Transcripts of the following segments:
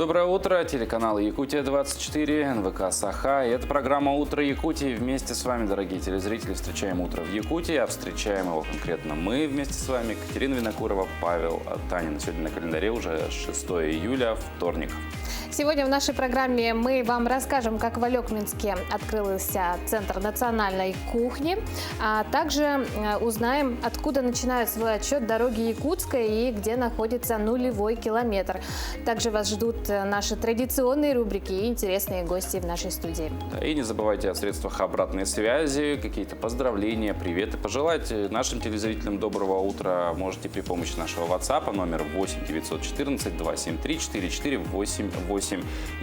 Доброе утро, телеканал Якутия-24, НВК Саха. И это программа «Утро Якутии». Вместе с вами, дорогие телезрители, встречаем утро в Якутии, а встречаем его конкретно мы вместе с вами, Катерина Винокурова, Павел Танин. Сегодня на календаре уже 6 июля, вторник. Сегодня в нашей программе мы вам расскажем, как в Алекминске открылся Центр национальной кухни, а также узнаем, откуда начинают свой отсчет дороги Якутской и где находится нулевой километр. Также вас ждут наши традиционные рубрики и интересные гости в нашей студии. Да, и не забывайте о средствах обратной связи, какие-то поздравления, приветы. Пожелать нашим телезрителям доброго утра можете при помощи нашего WhatsApp, номер 8 914 273 4488.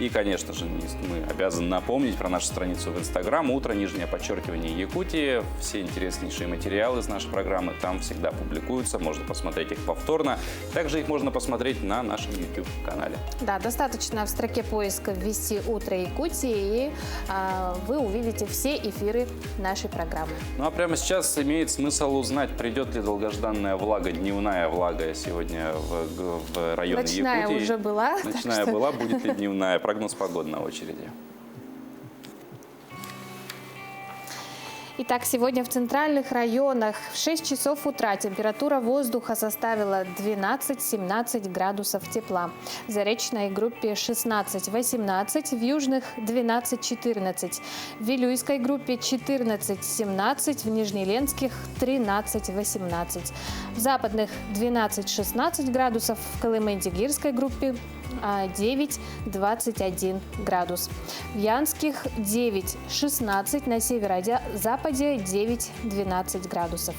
И, конечно же, мы обязаны напомнить про нашу страницу в Instagram «Утро, _, Якутии». Все интереснейшие материалы из нашей программы там всегда публикуются. Можно посмотреть их повторно. Также их можно посмотреть на нашем YouTube-канале. Да, достаточно в строке поиска ввести «Утро Якутии», и вы увидите все эфиры нашей программы. Ну а прямо сейчас имеет смысл узнать, придет ли долгожданная влага, дневная влага сегодня в районе Якутии. Ночная уже была. Ночная была, будет ли дневная? Прогноз погоды на очереди. Итак, сегодня в центральных районах в 6 часов утра температура воздуха составила 12-17 градусов тепла. В Заречной группе 16-18, в южных 12-14, в Вилюйской группе 14-17, в Нижнеленских 13-18, в западных 12-16 градусов, в Колыме-Дигирской группе 9-21 градус. В Янских 9-16, на северо-западе 9-12 градусов.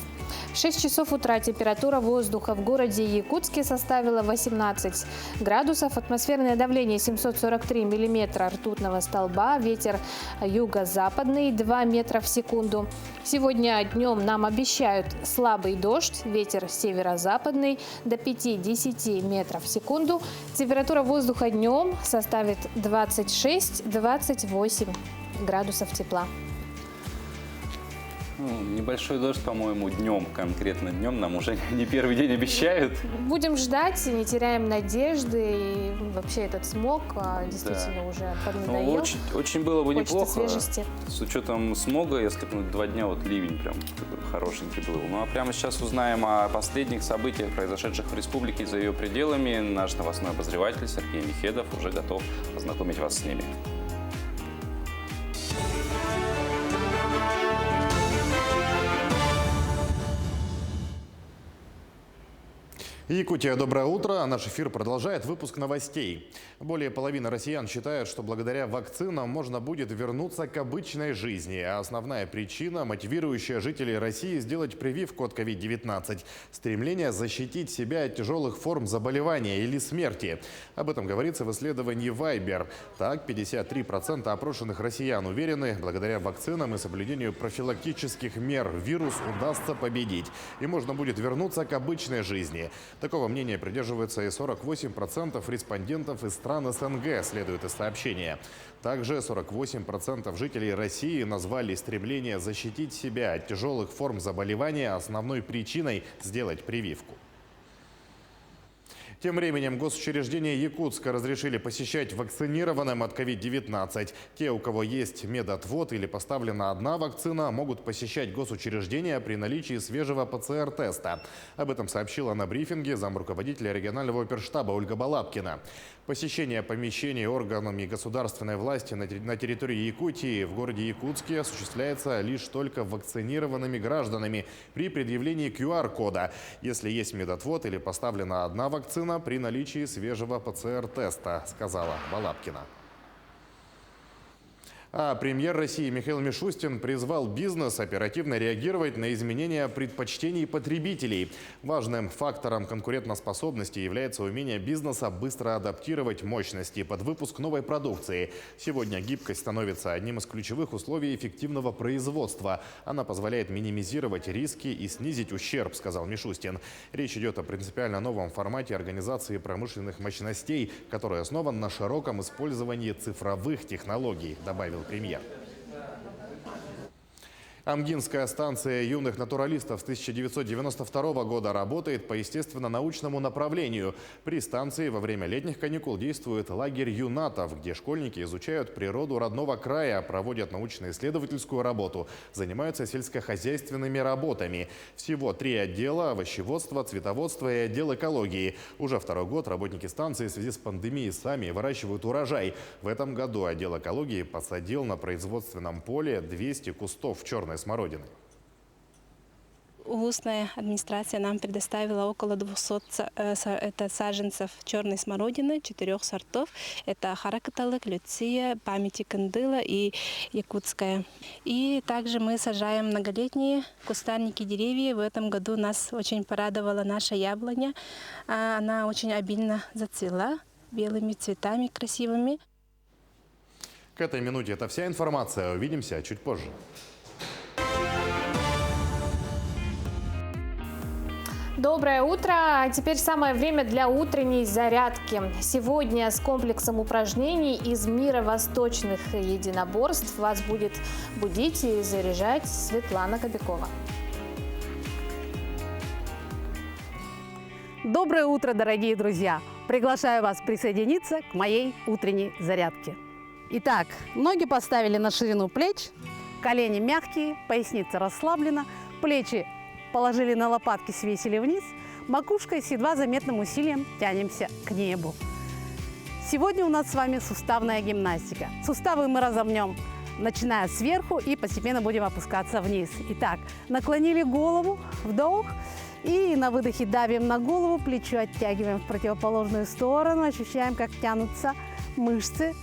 В 6 часов утра температура воздуха в городе Якутске составила 18 градусов, атмосферное давление 743 миллиметра ртутного столба, ветер юго-западный 2 метра в секунду. Сегодня днем нам обещают слабый дождь, ветер северо-западный до 5-10 метров в секунду. Температура воздуха днем составит 26-28 градусов тепла. Небольшой дождь, по-моему, днем, конкретно днем, нам уже не первый день обещают. Будем ждать, не теряем надежды. И вообще этот смог действительно уже поднадоел. Очень было бы Хочется неплохо, свежести. с учетом смога, если бы 2 дня вот ливень прям такой хорошенький был. Ну а прямо сейчас узнаем о последних событиях, произошедших в республике и за ее пределами. Наш новостной обозреватель Сергей Михедов уже готов познакомить вас с ними. Якутия, доброе утро. Наш эфир продолжает выпуск новостей. Более половины россиян считают, что благодаря вакцинам можно будет вернуться к обычной жизни. А основная причина, мотивирующая жителей России сделать прививку от COVID-19 – стремление защитить себя от тяжелых форм заболевания или смерти. Об этом говорится в исследовании Вайбер. Так, 53% опрошенных россиян уверены, благодаря вакцинам и соблюдению профилактических мер вирус удастся победить. И можно будет вернуться к обычной жизни. Такого мнения придерживаются и 48% респондентов из стран СНГ, следует из сообщения. Также 48% жителей России назвали стремление защитить себя от тяжелых форм заболевания основной причиной сделать прививку. Тем временем госучреждения Якутска разрешили посещать вакцинированным от COVID-19. Те, у кого есть медотвод или поставлена одна вакцина, могут посещать госучреждения при наличии свежего ПЦР-теста. Об этом сообщила на брифинге замруководителя регионального оперштаба Ольга Балабкина. Посещение помещений органами государственной власти на территории Якутии в городе Якутске осуществляется лишь только вакцинированными гражданами при предъявлении QR-кода, если есть медотвод или поставлена одна вакцина при наличии свежего ПЦР-теста, сказала Балабкина. А премьер России Михаил Мишустин призвал бизнес оперативно реагировать на изменения предпочтений потребителей. Важным фактором конкурентоспособности является умение бизнеса быстро адаптировать мощности под выпуск новой продукции. Сегодня гибкость становится одним из ключевых условий эффективного производства. Она позволяет минимизировать риски и снизить ущерб, сказал Мишустин. Речь идет о принципиально новом формате организации промышленных мощностей, который основан на широком использовании цифровых технологий, добавил премьер. Амгинская станция юных натуралистов с 1992 года работает по естественно-научному направлению. При станции во время летних каникул действует лагерь юнатов, где школьники изучают природу родного края, проводят научно-исследовательскую работу, занимаются сельскохозяйственными работами. Всего 3 отдела – овощеводство, цветоводство и отдел экологии. Уже 2-й год работники станции в связи с пандемией сами выращивают урожай. В этом году отдел экологии посадил на производственном поле 200 кустов черной смородины. Устная администрация нам предоставила около 200 саженцев черной смородины 4 сортов. Это Харакаталык, Люция, Памяти Кандыла и Якутская. И также мы сажаем многолетние кустарники, деревья. В этом году нас очень порадовала наша яблоня. Она очень обильно зацвела белыми цветами красивыми. К этой минуте это вся информация. Увидимся чуть позже. Доброе утро! А теперь самое время для утренней зарядки. Сегодня с комплексом упражнений из мира восточных единоборств вас будет будить и заряжать Светлана Кобякова. Доброе утро, дорогие друзья! Приглашаю вас присоединиться к моей утренней зарядке. Итак, ноги поставили на ширину плеч, колени мягкие, поясница расслаблена, плечи положили на лопатки, свесили вниз, макушкой с едва заметным усилием тянемся к небу. Сегодня у нас с вами суставная гимнастика. Суставы мы разомнем, начиная сверху, и постепенно будем опускаться вниз. Итак, наклонили голову, вдох, и на выдохе давим на голову, плечо оттягиваем в противоположную сторону, ощущаем, как тянутся мышцы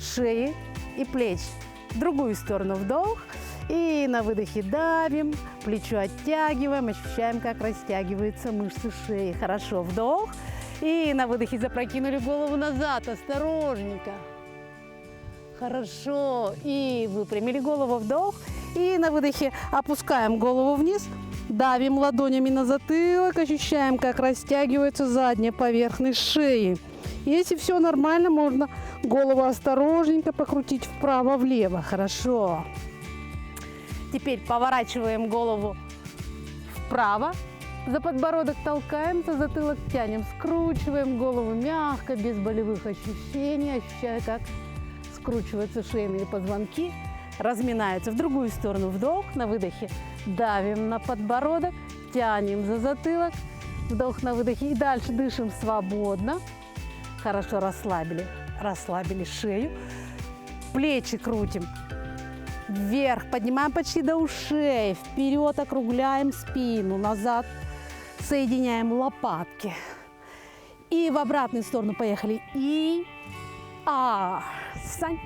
шеи и плеч. В другую сторону вдох. И на выдохе давим, плечо оттягиваем, ощущаем, как растягиваются мышцы шеи. Хорошо, вдох. И на выдохе запрокинули голову назад, осторожненько. Хорошо. И выпрямили голову, вдох. И на выдохе опускаем голову вниз, давим ладонями на затылок, ощущаем, как растягивается задняя поверхность шеи. Если все нормально, можно голову осторожненько покрутить вправо-влево. Хорошо. Теперь поворачиваем голову вправо, за подбородок толкаем, за затылок тянем, скручиваем голову мягко, без болевых ощущений, ощущая, как скручиваются шейные позвонки, разминаются. В другую сторону вдох, на выдохе давим на подбородок, тянем за затылок, вдох на выдохе и дальше дышим свободно. Хорошо расслабили шею, плечи крутим. Вверх, поднимаем почти до ушей, вперед округляем спину, назад соединяем лопатки. И в обратную сторону поехали. И, сань,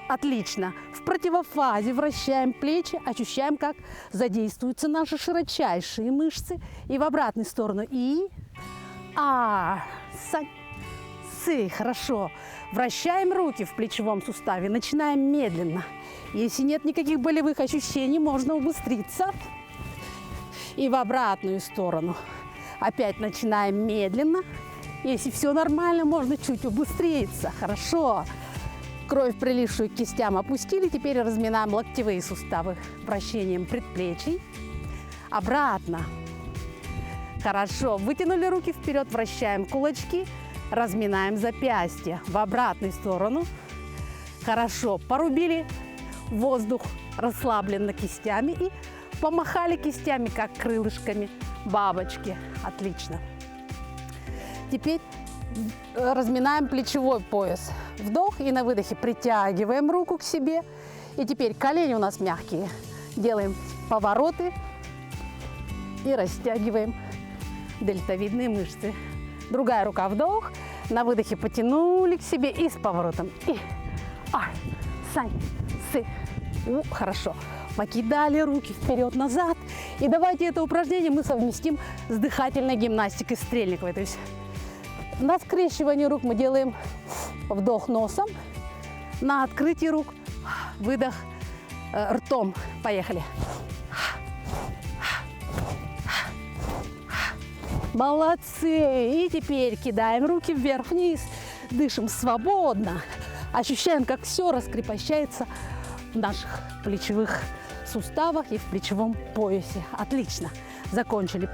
отлично. В противофазе вращаем плечи, ощущаем, как задействуются наши широчайшие мышцы. И в обратную сторону. И, сань, хорошо. Вращаем руки в плечевом суставе, начинаем медленно. Если нет никаких болевых ощущений, можно убыстриться. И в обратную сторону. Опять начинаем медленно. Если все нормально, можно чуть убыстриться. Хорошо. Кровь, прилившую к кистям, опустили. Теперь разминаем локтевые суставы вращением предплечий. Обратно. Хорошо. Вытянули руки вперед, вращаем кулачки. Разминаем запястья в обратную сторону. Хорошо. Порубили воздух расслабленно кистями и помахали кистями, как крылышками бабочки. Отлично. Теперь разминаем плечевой пояс. Вдох и на выдохе притягиваем руку к себе. И теперь колени у нас мягкие. Делаем повороты и растягиваем дельтовидные мышцы. Другая рука вдох. На выдохе потянули к себе и с поворотом. И, сань, хорошо. Покидали руки вперед-назад. И давайте это упражнение мы совместим с дыхательной гимнастикой Стрельниковой. То есть на скрещивании рук мы делаем вдох носом, на открытии рук выдох ртом. Поехали. Молодцы! И теперь кидаем руки вверх-вниз, дышим свободно, ощущаем, как все раскрепощается в наших плечевых суставах и в плечевом поясе. Отлично. Закончили.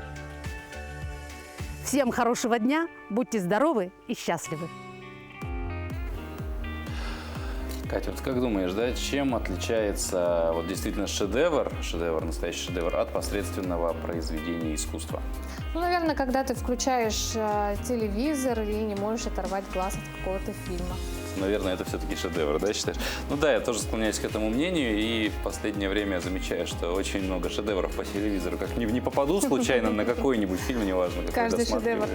Всем хорошего дня, будьте здоровы и счастливы. Катя, вот как думаешь, да, чем отличается вот действительно шедевр, настоящий шедевр, от посредственного произведения искусства? Ну, наверное, когда ты включаешь телевизор и не можешь оторвать глаз от какого-то фильма. Наверное, это все-таки шедевр, да, считаешь? Ну да, я тоже склоняюсь к этому мнению, и в последнее время я замечаю, что очень много шедевров по телевизору. Как не попаду случайно на какой-нибудь фильм, неважно, Каждый шедевр.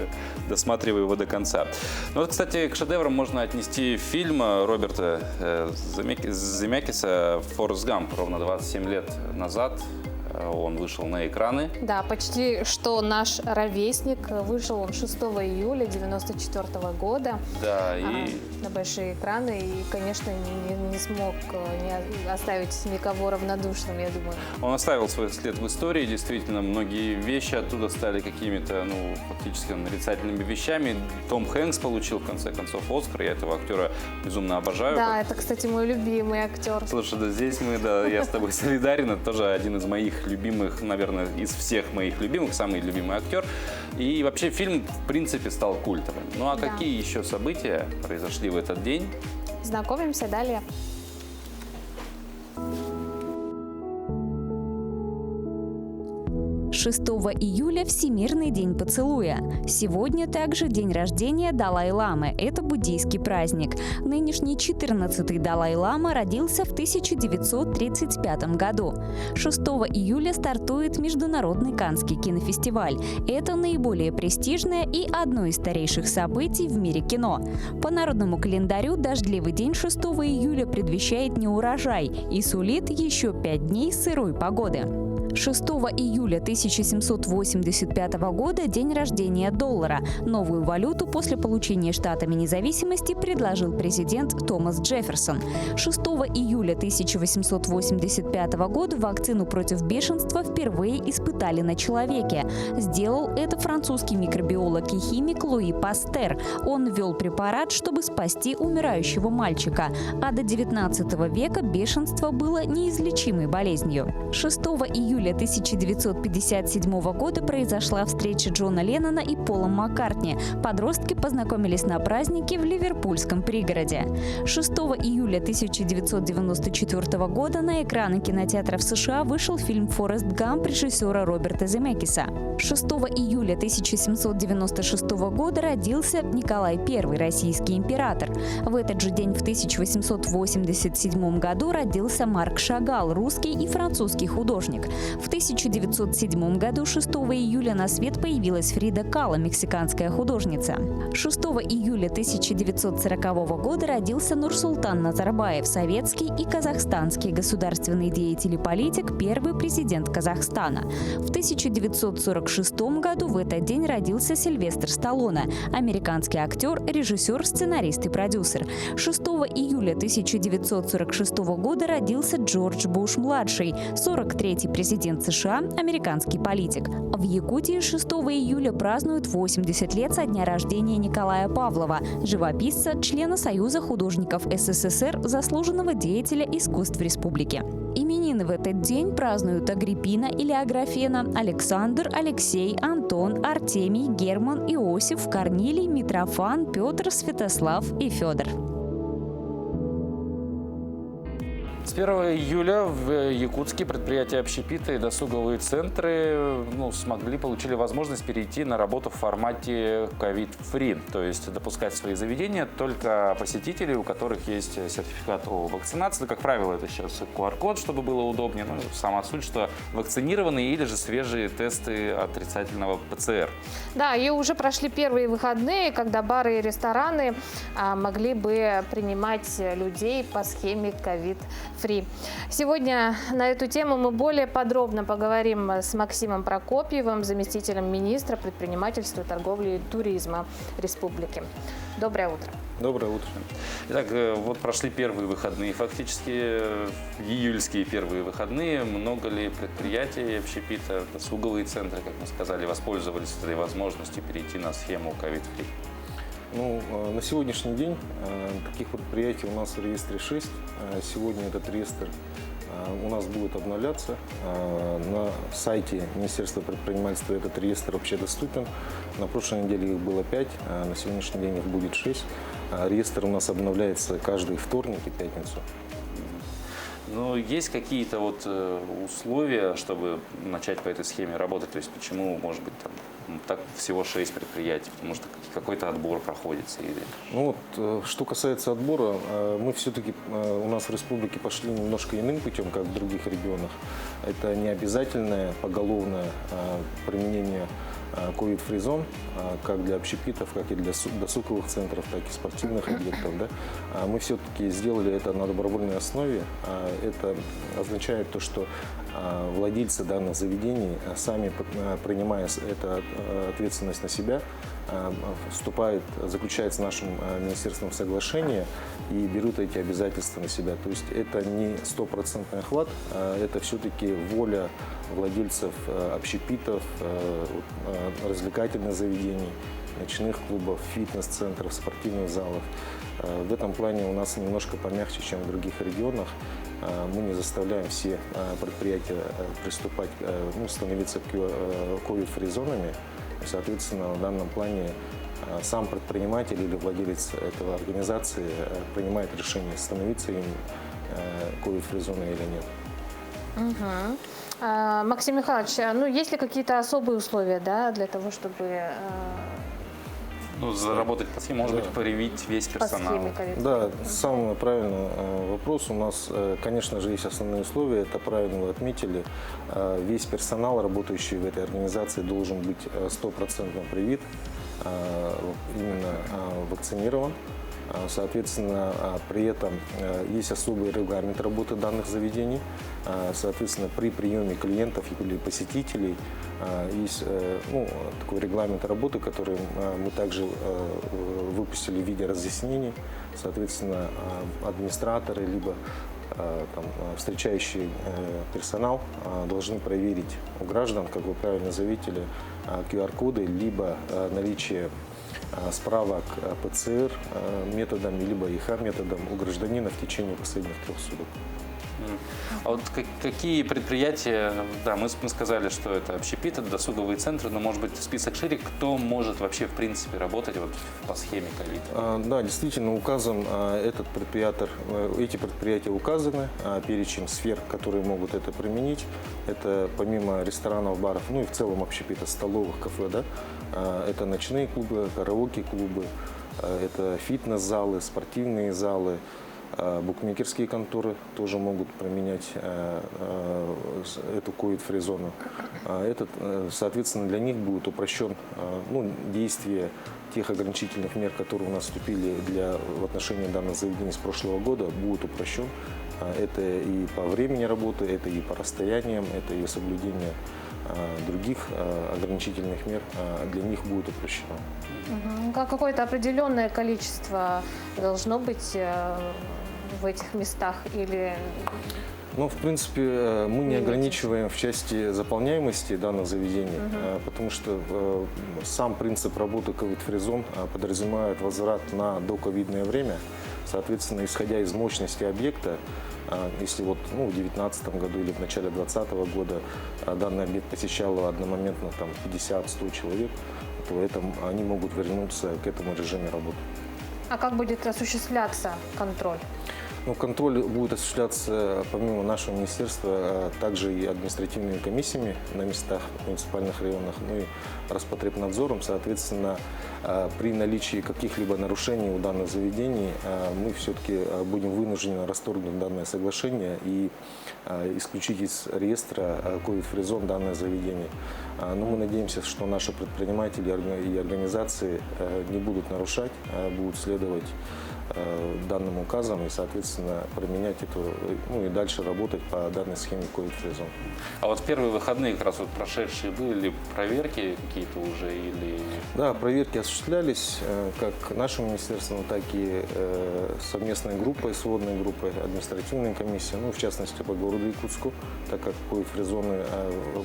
Досматриваю его до конца. Ну вот, кстати, к шедеврам можно отнести фильм Роберта Земекиса «Форрест Гамп». Ровно 27 лет назад он вышел на экраны. Да, почти что наш ровесник. Вышел он 6 июля 1994 года. Да, и... на большие экраны. И, конечно, не смог не оставить никого равнодушным, я думаю. Он оставил свой след в истории. Действительно, многие вещи оттуда стали какими-то, ну, фактически нарицательными вещами. Том Хэнкс получил, в конце концов, Оскар. Я этого актера безумно обожаю. Да, это, кстати, мой любимый актер. Слушай, да здесь я с тобой солидарен. Это тоже один из моих любимых, наверное, из всех моих любимых, самый любимый актер. И вообще фильм, в принципе, стал культовым. Ну а Да. какие еще события произошли в этот день? Знакомимся далее. 6 июля – Всемирный день поцелуя. Сегодня также день рождения Далай-ламы. Это буддийский праздник. Нынешний 14-й Далай-лама родился в 1935 году. 6 июля стартует Международный Каннский кинофестиваль. Это наиболее престижное и одно из старейших событий в мире кино. По народному календарю дождливый день 6 июля предвещает неурожай и сулит еще 5 дней сырой погоды. 6 июля 1785 года – день рождения доллара. Новую валюту после получения штатами независимости предложил президент Томас Джефферсон. 6 июля 1885 года вакцину против бешенства впервые испытали на человеке. Сделал это французский микробиолог и химик Луи Пастер. Он ввел препарат, чтобы спасти умирающего мальчика. А до 19 века бешенство было неизлечимой болезнью. 6 июля 1957 года произошла встреча Джона Леннона и Пола Маккартни. Подростки познакомились на празднике в ливерпульском пригороде. 6 июля 1994 года на экраны кинотеатров США вышел фильм «Форрест Гамп» режиссера Роберта Земекиса. 6 июля 1796 года родился Николай I, российский император. В этот же день в 1887 году родился Марк Шагал, русский и французский художник. В 1907 году 6 июля на свет появилась Фрида Кало, мексиканская художница. 6 июля 1940 года родился Нурсултан Назарбаев, советский и казахстанский государственный деятель и политик, первый президент Казахстана. В 1946 году в этот день родился Сильвестр Сталлоне, американский актер, режиссер, сценарист и продюсер. 6 июля 1946 года родился Джордж Буш-младший, 43-й президент США, американский политик. В Якутии 6 июля празднуют 80 лет со дня рождения Николая Павлова, живописца, члена Союза художников СССР, заслуженного деятеля искусств республики. Именины в этот день празднуют Агриппина или Аграфена, Александр, Алексей, Антон, Артемий, Герман, Иосиф, Корнилий, Митрофан, Петр, Святослав и Федор. С 1 июля в Якутске предприятия общепита и досуговые центры получили возможность перейти на работу в формате COVID-free, то есть допускать в свои заведения только посетителей, у которых есть сертификат о вакцинации. Как правило, это сейчас QR-код, чтобы было удобнее. Сама суть, что вакцинированные или же свежие тесты отрицательного ПЦР. Да, и уже прошли первые выходные, когда бары и рестораны могли бы принимать людей по схеме COVID-free. Сегодня на эту тему мы более подробно поговорим с Максимом Прокопьевым, заместителем министра предпринимательства, торговли и туризма республики. Доброе утро. Доброе утро. Итак, вот прошли первые выходные, фактически июльские первые выходные. Много ли предприятий общепита, досуговые центры, как мы сказали, воспользовались этой возможностью перейти на схему COVID-free? На сегодняшний день таких предприятий у нас в реестре 6. Сегодня этот реестр у нас будет обновляться. На сайте Министерства предпринимательства этот реестр вообще доступен. На прошлой неделе их было 5, на сегодняшний день их будет 6. Реестр у нас обновляется каждый вторник и пятницу. Но есть какие-то вот условия, чтобы начать по этой схеме работать? То есть почему, может быть, там так всего 6 предприятий? Потому что какой-то отбор проходится? Или... Ну вот, что касается отбора, мы все-таки у нас в республике пошли немножко иным путем, как в других регионах. Это не обязательное поголовное применение COVID-free зон, как для общепитов, как и для досуговых центров, так и спортивных объектов. Да? Мы все-таки сделали это на добровольной основе. Это означает то, что владельцы данных заведений, сами принимая эту ответственность на себя, заключают с нашим министерством соглашение и берут эти обязательства на себя. То есть это не стопроцентный охват, это все-таки воля владельцев общепитов, развлекательных заведений, ночных клубов, фитнес-центров, спортивных залов. В этом плане у нас немножко помягче, чем в других регионах. Мы не заставляем все предприятия приступать, становиться COVID-free зонами. И, соответственно, в данном плане сам предприниматель или владелец этого организации принимает решение, становиться им COVID-free зоной или нет. Угу. Максим Михайлович, ну есть ли какие-то особые условия, да, для того, чтобы заработать по схеме, может быть, привить весь персонал? Да, самый правильный вопрос. У нас, конечно же, есть основные условия. Это правильно вы отметили. Весь персонал, работающий в этой организации, должен быть 100% привит, именно вакцинирован. Соответственно, при этом есть особый регламент работы данных заведений. Соответственно, при приеме клиентов или посетителей есть такой регламент работы, который мы также выпустили в виде разъяснений. Соответственно, администраторы либо встречающий персонал должны проверить у граждан, как вы правильно заметили, QR-коды, либо наличие справок ПЦР методом, либо ИХ методом у гражданина в течение последних 3 суток. А вот какие предприятия, да, мы сказали, что это общепит, это досуговые центры, но, может быть, список шире, кто может вообще, в принципе, работать вот по схеме ковид? Да, действительно указан эти предприятия указаны, перечень сфер, которые могут это применить. Это помимо ресторанов, баров, ну и в целом общепита, столовых, кафе, да, это ночные клубы, караоке-клубы, это фитнес-залы, спортивные залы, букмекерские конторы тоже могут применять эту COVID-free зону. Соответственно, для них будет упрощен действие тех ограничительных мер, которые у нас вступили в отношении данных заведений с прошлого года, будет упрощен. Это и по времени работы, это и по расстояниям, это и соблюдение других ограничительных мер для них будет упрощено. Какое-то определенное количество должно быть в этих местах или... Ну, в принципе, мы не ограничиваем в части заполняемости данных заведений, потому что сам принцип работы COVID-free зон подразумевает возврат на доковидное время. Соответственно, исходя из мощности объекта, если в 2019 году или в начале 2020 года данный объект посещало одномоментно 50-100 человек, то они могут вернуться к этому режиму работы. А как будет осуществляться контроль? Контроль будет осуществляться помимо нашего министерства также и административными комиссиями на местах, в муниципальных районах, ну и Роспотребнадзором. Соответственно, при наличии каких-либо нарушений у данных заведений мы все-таки будем вынуждены расторгнуть данное соглашение и исключить из реестра COVID-free зон данное заведение. Но мы надеемся, что наши предприниматели и организации не будут нарушать, будут следовать данным указам и, соответственно, применять и дальше работать по данной схеме COVID-free зон. А вот в первые выходные как раз прошедшие были проверки какие-то уже или... Да, проверки осуществлялись как нашим министерством, так и совместной группой, сводной группой, административной комиссией, в частности по городу Якутску, так как COVID-free зоны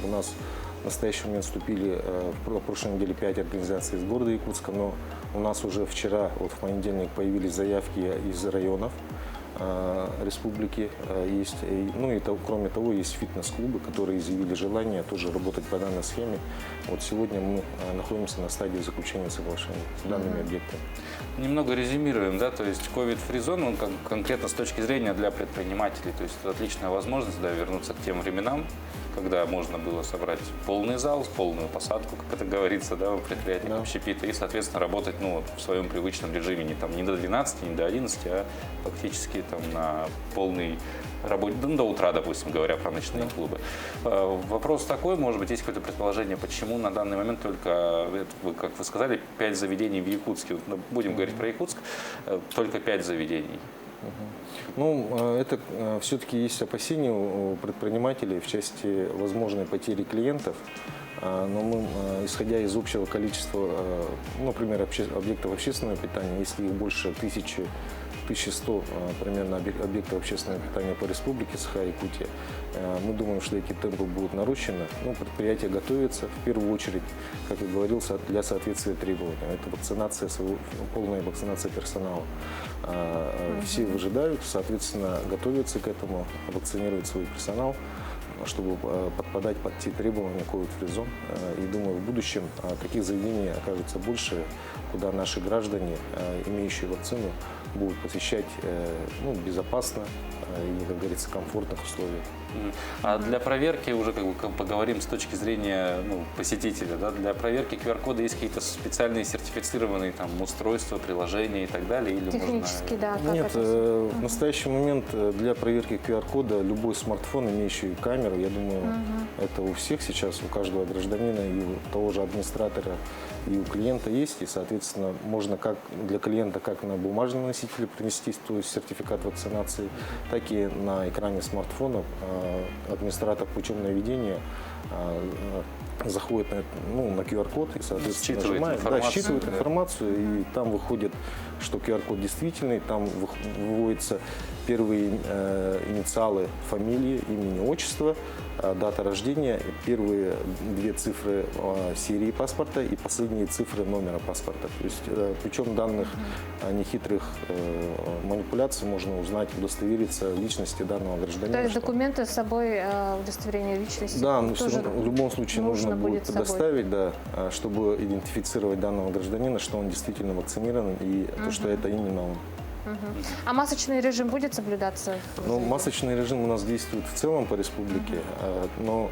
у нас в настоящий момент вступили в прошлой неделе 5 организаций из города Якутска, но у нас уже вчера, в понедельник, появились заявки из районов. республики есть. Ну и кроме того, есть фитнес-клубы, которые изъявили желание тоже работать по данной схеме. Вот сегодня мы находимся на стадии заключения соглашений с данными объектами. Немного резюмируем, да, то есть COVID-free zone, он конкретно с точки зрения для предпринимателей, то есть это отличная возможность, да, вернуться к тем временам, когда можно было собрать полный зал, полную посадку, как это говорится, да, в предприятиях общепита, и, соответственно, работать, ну, вот, в своем привычном режиме, не до 12, не до 11, а фактически там на полный работе, до утра, допустим, говоря про ночные клубы. Вопрос такой, может быть, есть какое-то предположение, почему на данный момент только, как вы сказали, 5 заведений в Якутске, будем говорить про Якутск, только 5 заведений. Ну, это все-таки есть опасения у предпринимателей в части возможной потери клиентов. Но мы, исходя из общего количества, например, объектов общественного питания, если их больше 1100 примерно объектов общественного питания по республике Саха-Якутия, мы думаем, что эти темпы будут нарощены. Ну, предприятие готовится в первую очередь, как я говорил, для соответствия требованиям. Это вакцинация, полная вакцинация персонала. Все выжидают, соответственно, готовятся к этому, вакцинировать свой персонал, чтобы подпадать под те требования COVID-free zone. И думаю, в будущем таких заведений окажется больше, куда наши граждане, имеющие вакцину, будут посещать безопасно и, как говорится, комфортных условиях. А для проверки, уже как бы поговорим с точки зрения посетителя, да, для проверки QR-кода есть какие-то специальные сертифицированные там устройства, приложения и так далее? Или технически, можно... да. Как Нет, это? в настоящий момент для проверки QR-кода любой смартфон, имеющий камеру, я думаю, это у всех сейчас, у каждого гражданина и у того же администратора, и у клиента есть, и, соответственно, можно как для клиента как на бумажном носителе принести сертификат вакцинации, так и на экране смартфона администратор путем наведения заходит на QR-код и, соответственно, считывает информацию, и там выходит, что QR-код действительный, там выводятся первые инициалы фамилии, имени, отчества, дата рождения, первые 2 цифры серии паспорта и последние цифры номера паспорта. То есть путем данных нехитрых манипуляций можно узнать, удостовериться в личности данного гражданина. То есть документы с собой, удостоверение личности? Да, но в любом случае нужно будет предоставить, да, чтобы идентифицировать данного гражданина, что он действительно вакцинирован и то, что это именно он. А масочный режим будет соблюдаться? Ну, масочный режим у нас действует в целом по республике, но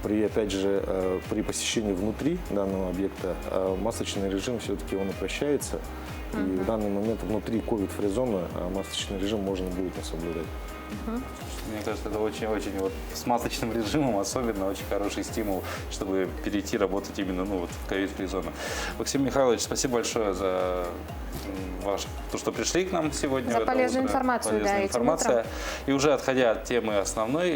опять же, при посещении внутри данного объекта масочный режим все-таки он упрощается. И в данный момент внутри COVID-free зоны масочный режим можно будет не соблюдать. Мне кажется, это очень-очень с масочным режимом особенно очень хороший стимул, чтобы перейти работать именно в ковид-фри зону. Максим Михайлович, спасибо большое за то, что пришли к нам сегодня. За полезную информацию, полезная информация. И уже отходя от темы основной,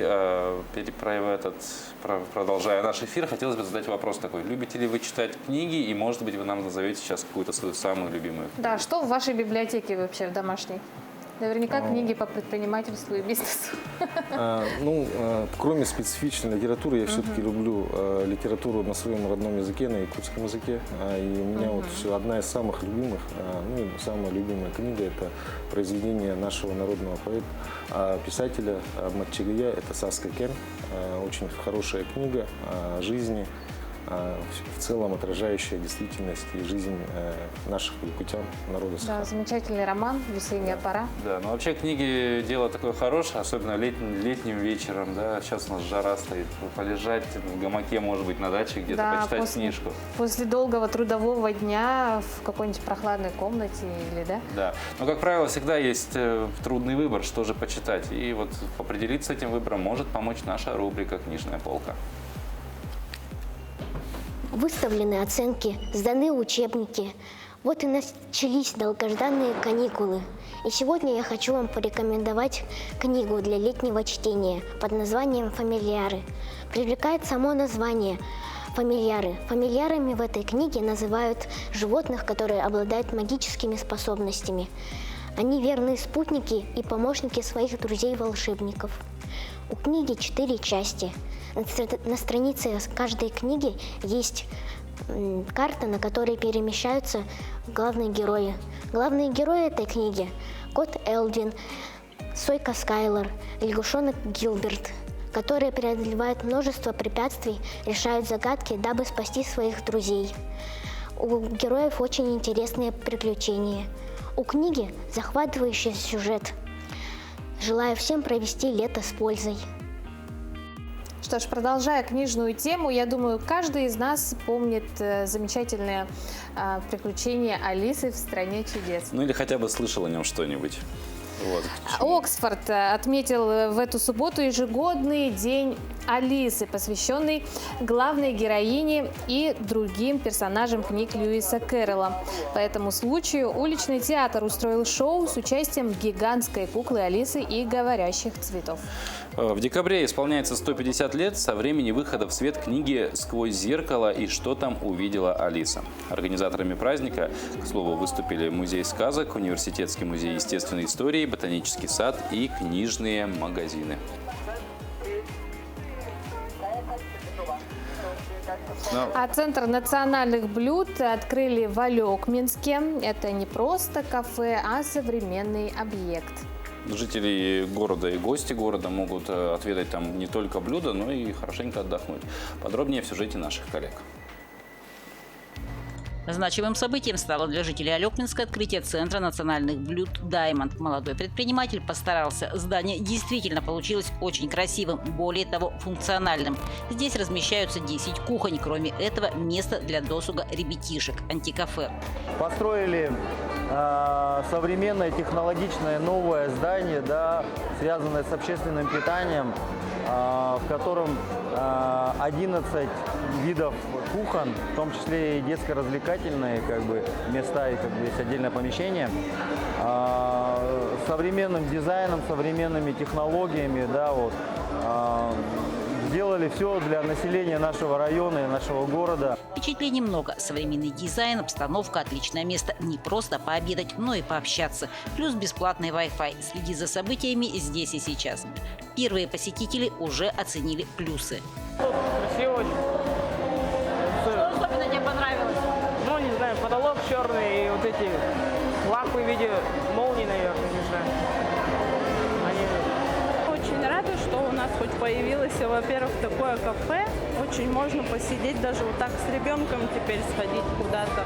продолжая наш эфир, хотелось бы задать вопрос такой. Любите ли вы читать книги? И, может быть, вы нам назовете сейчас какую-то свою самую любимую книгу? Да, что в вашей библиотеке вообще в домашней? Наверняка книги по предпринимательству и бизнесу. Кроме специфичной литературы, я все-таки люблю литературу на своем родном языке, на якутском языке. И у меня одна из самых любимых, самая любимая книга – это произведение нашего народного поэта, писателя Матчигая, это Саска Кен. Очень хорошая книга о жизни, в целом отражающая действительность и жизнь наших якутян, народа Саха. Да, замечательный роман «Весенняя пора». Да, но вообще книги дело такое хорошее, особенно летним вечером, да, сейчас у нас жара стоит, полежать в гамаке, может быть, на даче где-то, почитать книжку. После долгого трудового дня в какой-нибудь прохладной комнате или, да? Да, но, как правило, всегда есть трудный выбор, что же почитать, и вот определиться с этим выбором может помочь наша рубрика «Книжная полка». Выставлены оценки, сданы учебники. Вот и начались долгожданные каникулы. И сегодня я хочу вам порекомендовать книгу для летнего чтения под названием «Фамильяры». Привлекает само название «Фамильяры». Фамильярами в этой книге называют животных, которые обладают магическими способностями. Они верные спутники и помощники своих друзей-волшебников. У книги 4 части. На странице каждой книги есть карта, на которой перемещаются главные герои. Главные герои этой книги – кот Элдвин, сойка Скайлор, лягушонок Гилберт, которые преодолевают множество препятствий, решают загадки, дабы спасти своих друзей. У героев очень интересные приключения. У книги захватывающий сюжет. Желаю всем провести лето с пользой. Что ж, продолжая книжную тему, я думаю, каждый из нас помнит замечательные приключения Алисы в «Стране чудес». Ну или хотя бы слышал о нем что-нибудь. Вот. Оксфорд отметил в эту субботу ежегодный день Алисы, посвященный главной героине и другим персонажам книг Льюиса Кэрролла. По этому случаю уличный театр устроил шоу с участием гигантской куклы Алисы и говорящих цветов. В декабре исполняется 150 лет со времени выхода в свет книги «Сквозь зеркало» и «Что там увидела Алиса». Организаторами праздника, к слову, выступили Музей сказок, Университетский музей естественной истории, Ботанический сад и книжные магазины. А Центр национальных блюд открыли в Алекминске. Это не просто кафе, а современный объект. Жители города и гости города могут отведать там не только блюда, но и хорошенько отдохнуть. Подробнее в сюжете наших коллег. Значимым событием стало для жителей Алекминска открытие Центра национальных блюд «Даймонд». Молодой предприниматель постарался. Здание действительно получилось очень красивым, более того, функциональным. Здесь размещаются 10 кухонь. Кроме этого, место для досуга ребятишек – антикафе. Построили современное, технологичное, новое здание, да, связанное с общественным питанием, в котором 11 видов кухон, в том числе и детско-развлекательные места, и есть отдельное помещение, с современным дизайном, современными технологиями, да, сделали все для населения нашего района и нашего города. Впечатлений много. Современный дизайн, обстановка, отличное место не просто пообедать, но и пообщаться. Плюс бесплатный Wi-Fi. Следи за событиями здесь и сейчас. Первые посетители уже оценили плюсы. Красиво очень. Что особенно тебе понравилось? Ну, не знаю, потолок черный и вот эти лампы в виде молний, наверное, не знаю. Очень рада, что у нас хоть появилось, во-первых, такое кафе. Очень можно посидеть, даже вот так с ребенком теперь сходить куда-то.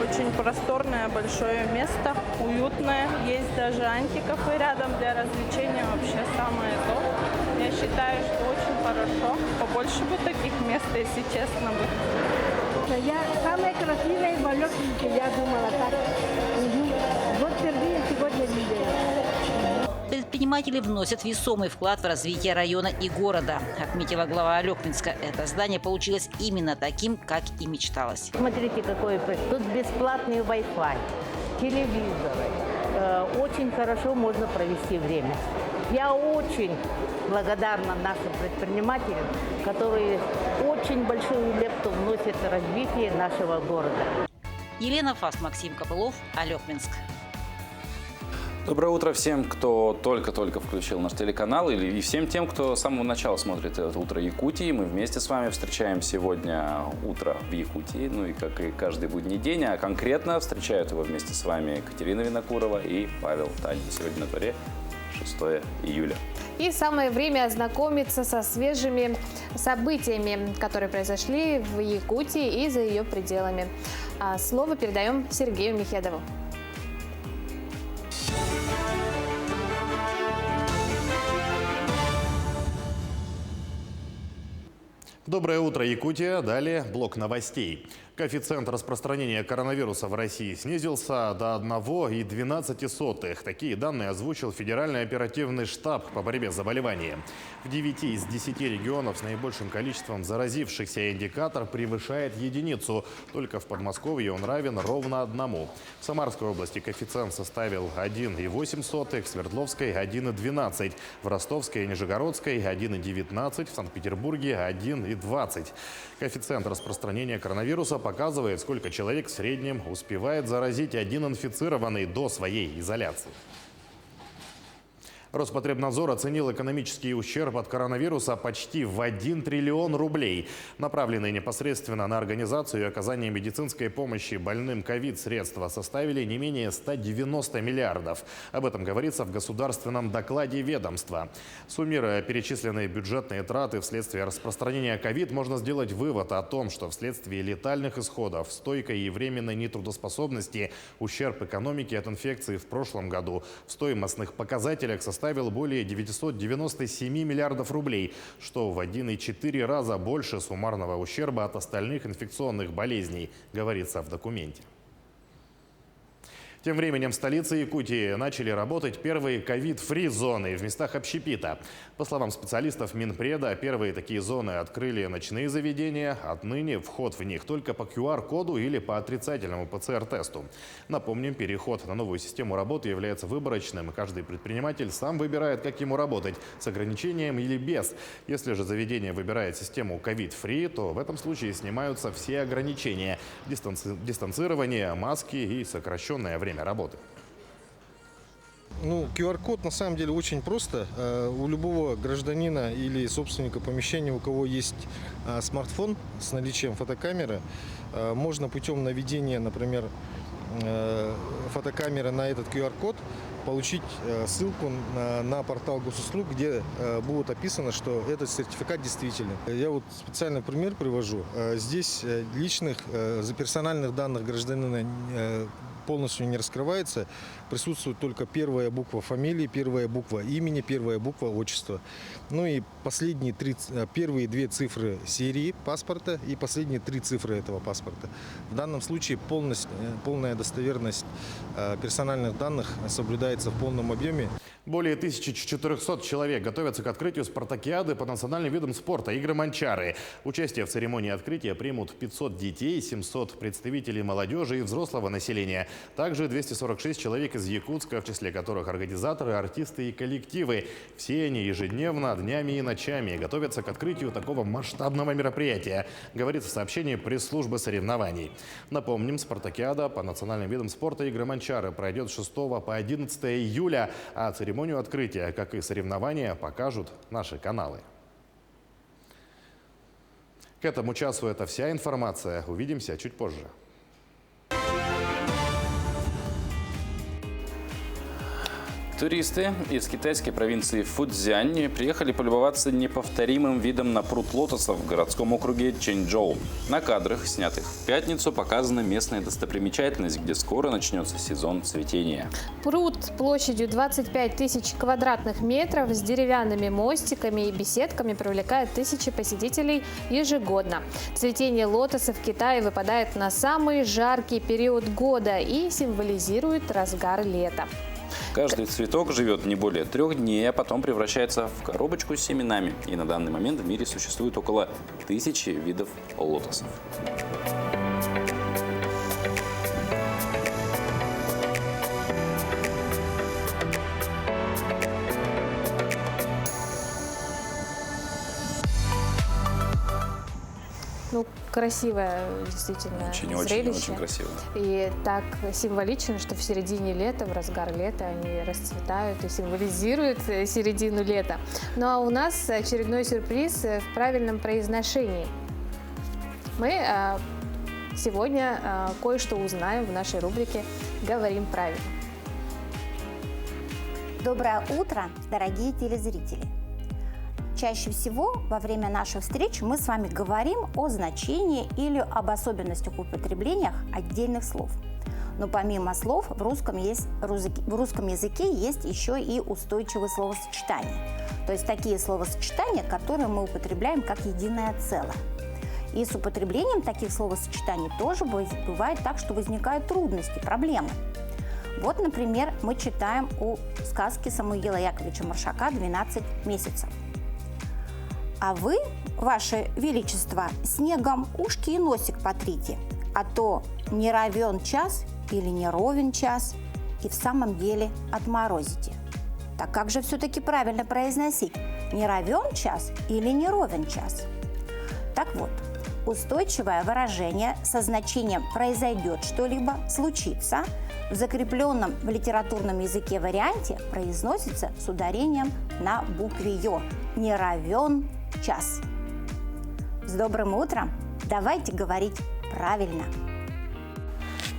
Очень просторное, большое место, уютное. Есть даже антикафе рядом для развлечения, вообще самое то. Я считаю, что очень хорошо. Побольше бы таких мест, если честно бы. Самое красивое в Алекминске, я думала так. Вот впервые сегодня видела. Предприниматели вносят весомый вклад в развитие района и города, отметила глава Алекминска. Это здание получилось именно таким, как и мечталось. Смотрите, какой тут бесплатный Wi-Fi, телевизоры. Очень хорошо можно провести время. Я очень благодарна нашим предпринимателям, которые очень большую лепту вносят в развитие нашего города. Елена Фас, Максим Копылов, Алекминск. Доброе утро всем, кто только-только включил наш телеканал, и всем тем, кто с самого начала смотрит это «Утро Якутии». Мы вместе с вами встречаем сегодня утро в Якутии, ну и как и каждый будний день, а конкретно встречают его вместе с вами Екатерина Винокурова и Павел Танин. Сегодня на дворе 6 июля. И самое время ознакомиться со свежими событиями, которые произошли в Якутии и за ее пределами. Слово передаем Сергею Михедову. Доброе утро, Якутия. Далее блок новостей. Коэффициент распространения коронавируса в России снизился до 1,12. Такие данные озвучил Федеральный оперативный штаб по борьбе с заболеванием. В 9 из 10 регионов с наибольшим количеством заразившихся индикатор превышает единицу. Только в Подмосковье он равен ровно 1. В Самарской области коэффициент составил 1,8, в Свердловской – 1,12, в Ростовской и Нижегородской – 1,19, в Санкт-Петербурге – 1,20. Коэффициент распространения коронавируса показывает, сколько человек в среднем успевает заразить один инфицированный до своей изоляции. Роспотребнадзор оценил экономический ущерб от коронавируса почти в 1 триллион рублей, направленные непосредственно на организацию и оказание медицинской помощи больным ковид. Средства составили не менее 190 миллиардов. Об этом говорится в государственном докладе ведомства. Суммируя перечисленные бюджетные траты вследствие распространения ковид, можно сделать вывод о том, что вследствие летальных исходов, стойкой и временной нетрудоспособности ущерб экономики от инфекции в прошлом году в стоимостных показателях составил более 997 миллиардов рублей, что в 1,4 раза больше суммарного ущерба от остальных инфекционных болезней, говорится в документе. Тем временем в столице Якутии начали работать первые ковид-фри-зоны в местах общепита. По словам специалистов Минпреда, первые такие зоны открыли ночные заведения. Отныне вход в них только по QR-коду или по отрицательному ПЦР-тесту. Напомним, переход на новую систему работы является выборочным. Каждый предприниматель сам выбирает, как ему работать, с ограничением или без. Если же заведение выбирает систему ковид-фри, то в этом случае снимаются все ограничения: дистанцирование, маски и сокращенное время работы. QR-код на самом деле очень просто. У любого гражданина или собственника помещения, у кого есть смартфон с наличием фотокамеры, можно путем наведения, например, фотокамеры на этот QR-код получить ссылку на портал госуслуг, где будет описано, что этот сертификат действительный. Я вот специальный пример привожу. Здесь личных персональных данных гражданина полностью не раскрывается. Присутствует только первая буква фамилии, первая буква имени, первая буква отчества. Ну и первые 2 цифры серии паспорта и последние 3 цифры этого паспорта. В данном случае полная достоверность персональных данных соблюдается в полном объеме. Более 1400 человек готовятся к открытию спартакиады по национальным видам спорта «Игры Манчары». Участие в церемонии открытия примут 500 детей, 700 представителей молодежи и взрослого населения. Также 246 человек из Якутска, в числе которых организаторы, артисты и коллективы. Все они ежедневно, днями и ночами готовятся к открытию такого масштабного мероприятия, говорится в сообщении пресс-службы соревнований. Напомним, спартакиада по национальным видам спорта «Игры Манчары» пройдет с 6 по 11 июля, а церемонию открытия, как и соревнования, покажут наши каналы. К этому часу это вся информация. Увидимся чуть позже. Туристы из китайской провинции Фуцзянь приехали полюбоваться неповторимым видом на пруд лотосов в городском округе Чэньчжоу. На кадрах, снятых в пятницу, показана местная достопримечательность, где скоро начнется сезон цветения. Пруд площадью 25 тысяч квадратных метров с деревянными мостиками и беседками привлекает тысячи посетителей ежегодно. Цветение лотоса в Китае выпадает на самый жаркий период года и символизирует разгар лета. Каждый цветок живет не более 3 дней, а потом превращается в коробочку с семенами. И на данный момент в мире существует около 1000 видов лотосов. Красивое действительно зрелище. Очень красиво. И так символично, что в середине лета, в разгар лета они расцветают и символизируют середину лета. Ну а у нас очередной сюрприз в правильном произношении. Мы сегодня кое-что узнаем в нашей рубрике «Говорим правильно». Доброе утро, дорогие телезрители! Чаще всего во время наших встреч мы с вами говорим о значении или об особенностях употребления отдельных слов. Но помимо слов в русском языке есть еще и устойчивые словосочетания. То есть такие словосочетания, которые мы употребляем как единое целое. И с употреблением таких словосочетаний тоже бывает так, что возникают трудности, проблемы. Вот, например, мы читаем у сказки Самуила Яковлевича Маршака «12 месяцев». А вы, ваше величество, снегом ушки и носик потрите, а то не равен час или не ровен час, и в самом деле отморозите. Так как же все-таки правильно произносить? Не равен час или не ровен час? Так вот, устойчивое выражение со значением «произойдет что-либо», «случится» в закрепленном в литературном языке варианте произносится с ударением на букве «ё». Не равен час. С добрым утром! Давайте говорить правильно.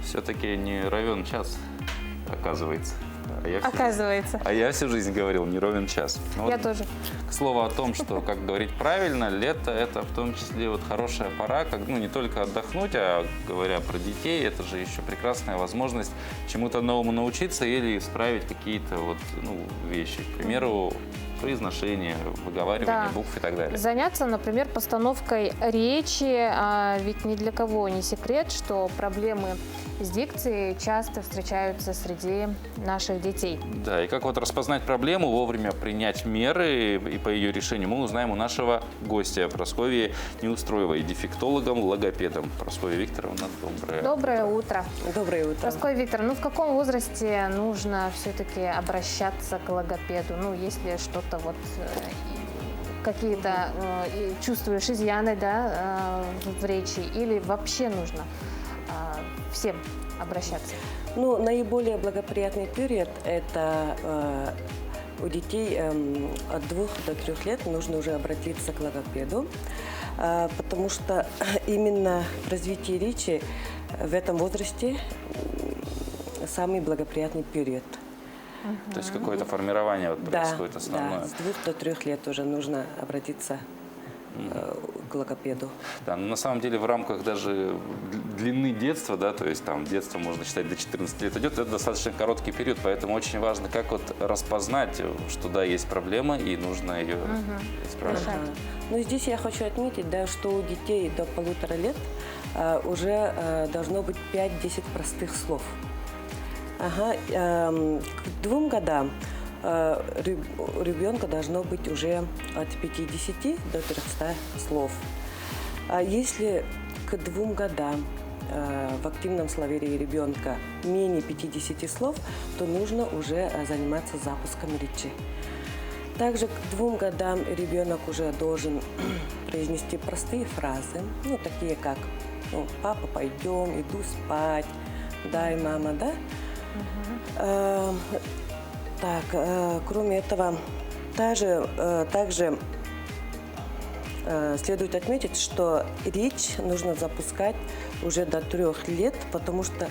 Все-таки не равен час, оказывается. Оказывается. А я всю жизнь говорил, не ровен час. Ну, Я вот, тоже. к слову о том, что, как говорить правильно, лето – это в том числе вот хорошая пора, как, ну, не только отдохнуть, а говоря про детей, это же еще прекрасная возможность чему-то новому научиться или исправить какие-то вот, ну, вещи. К примеру, произношение, выговаривание букв и так далее. Заняться, например, постановкой речи, ведь ни для кого не секрет, что проблемы с дикцией часто встречаются среди наших детей. Да, и как вот распознать проблему, вовремя принять меры, и по ее решению мы узнаем у нашего гостя Прасковьи Неустроевой, дефектологом, логопедом. Прасковья Викторовна, Доброе утро. Доброе утро. Прасковья Викторовна, ну в каком возрасте нужно все-таки обращаться к логопеду? Ну, если что-то вот какие-то чувствуешь изъяны, да, в речи, или вообще нужно всем обращаться? Ну, наиболее благоприятный период – это у детей от 2 до 3 лет нужно уже обратиться к логопеду, потому что именно развитие речи в этом возрасте самый благоприятный период. То есть какое-то формирование вот происходит основное. Да, с 2 до 3 лет уже нужно обратиться к логопеду. Да, но на самом деле в рамках даже длины детства, да, то есть там детство можно считать до 14 лет идет, это достаточно короткий период, поэтому очень важно, как вот распознать, что да, есть проблема и нужно ее исправлять. Ну, здесь я хочу отметить, да, что у детей до 1,5 лет уже должно быть 5-10 простых слов. К 2 годам у ребенка должно быть уже от 50 до 300 слов. А если к 2 годам в активном словаре ребенка менее 50 слов, то нужно уже заниматься запуском речи. Также к 2 годам ребенок уже должен произнести простые фразы, ну, такие как «папа, пойдем», «иду спать», «дай, мама», да? Кроме этого, также следует отметить, что речь нужно запускать уже до 3 лет, потому что,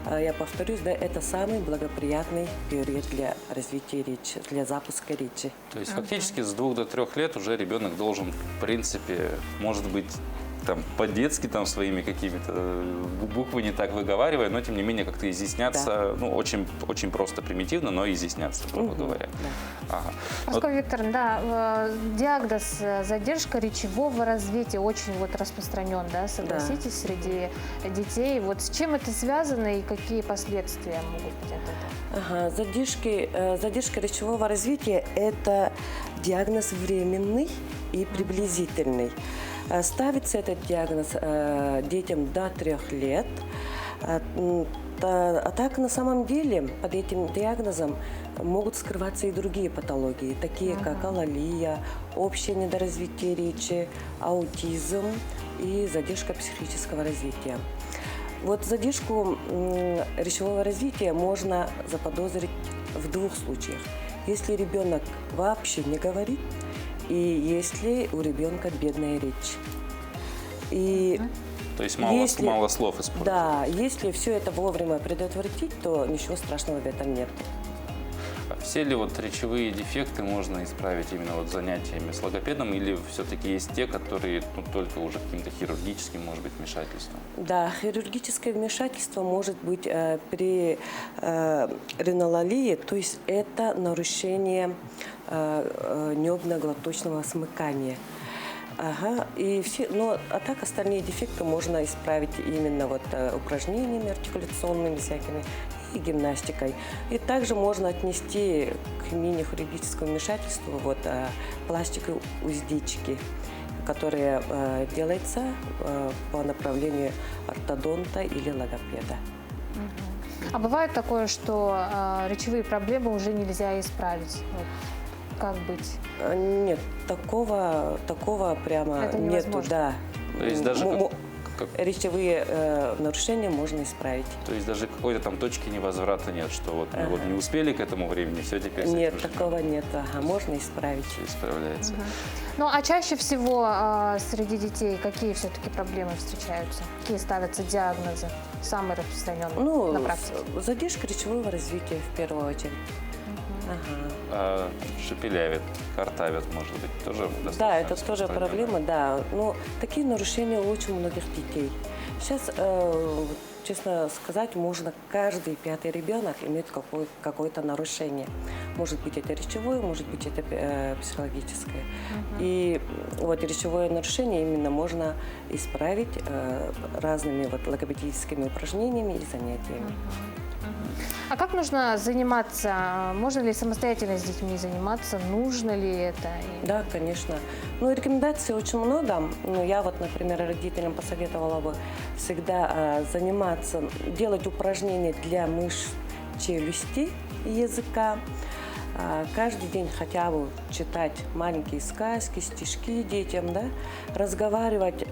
я повторюсь, да, это самый благоприятный период для развития речи, для запуска речи. То есть фактически с 2 до 3 лет уже ребенок должен, в принципе, может быть, там, по-детски там, своими какими-то буквы не так выговаривая, но тем не менее как-то изъясняться, ну, очень, очень просто, примитивно, но изъясняться, грубо говоря. Ага. Прасковья Викторовна, да, диагноз задержка речевого развития очень вот распространен, да, согласитесь, среди детей. Вот с чем это связано и какие последствия могут быть от этого? Задержка речевого развития – это диагноз временный и приблизительный. Ставится этот диагноз детям до 3 лет. А так, на самом деле, под этим диагнозом могут скрываться и другие патологии, такие как алалия, общее недоразвитие речи, аутизм и задержка психического развития. Вот задержку речевого развития можно заподозрить в 2 случаях. Если ребенок вообще не говорит, и если у ребенка бедная речь. То есть мало слов использовать. Да, если все это вовремя предотвратить, то ничего страшного в этом нет. А все ли вот речевые дефекты можно исправить именно вот занятиями с логопедом, или все-таки есть те, которые только уже каким-то хирургическим, может быть, вмешательством? Да, хирургическое вмешательство может быть при ринолалии, то есть это нарушение небно-глоточного смыкания. А так остальные дефекты можно исправить именно вот упражнениями артикуляционными всякими и гимнастикой. И также можно отнести к мини-хирургическому вмешательству вот пластику уздечки, которая делается по направлению ортодонта или логопеда. А бывает такое, что речевые проблемы уже нельзя исправить? Вот. Как быть? Нет, такого прямо нету, да. То есть даже речевые нарушения можно исправить. То есть даже какой-то там точки невозврата нет, что вот мы вот не успели к этому времени, все теперь... Нет, такого нет. Можно исправить. Все исправляется. Ну, а чаще всего среди детей какие все-таки проблемы встречаются? Какие ставятся диагнозы, самые распространенные на практике? Задержка речевого развития в первую очередь. Шепелявит, картавит, может быть, тоже достаточно. Да, это тоже проблема, да. Но такие нарушения у очень многих детей. Сейчас, честно сказать, можно каждый 5-й ребенок имеет какое-то нарушение. Может быть, это речевое, может быть, это психологическое. И вот речевое нарушение именно можно исправить разными вот логопедическими упражнениями и занятиями. А как нужно заниматься? Можно ли самостоятельно с детьми заниматься? Нужно ли это? Да, конечно. Ну, рекомендаций очень много. Ну, я вот, например, родителям посоветовала бы всегда заниматься, делать упражнения для мышц челюсти и языка. Каждый день хотя бы читать маленькие сказки, стишки детям, да? Разговаривать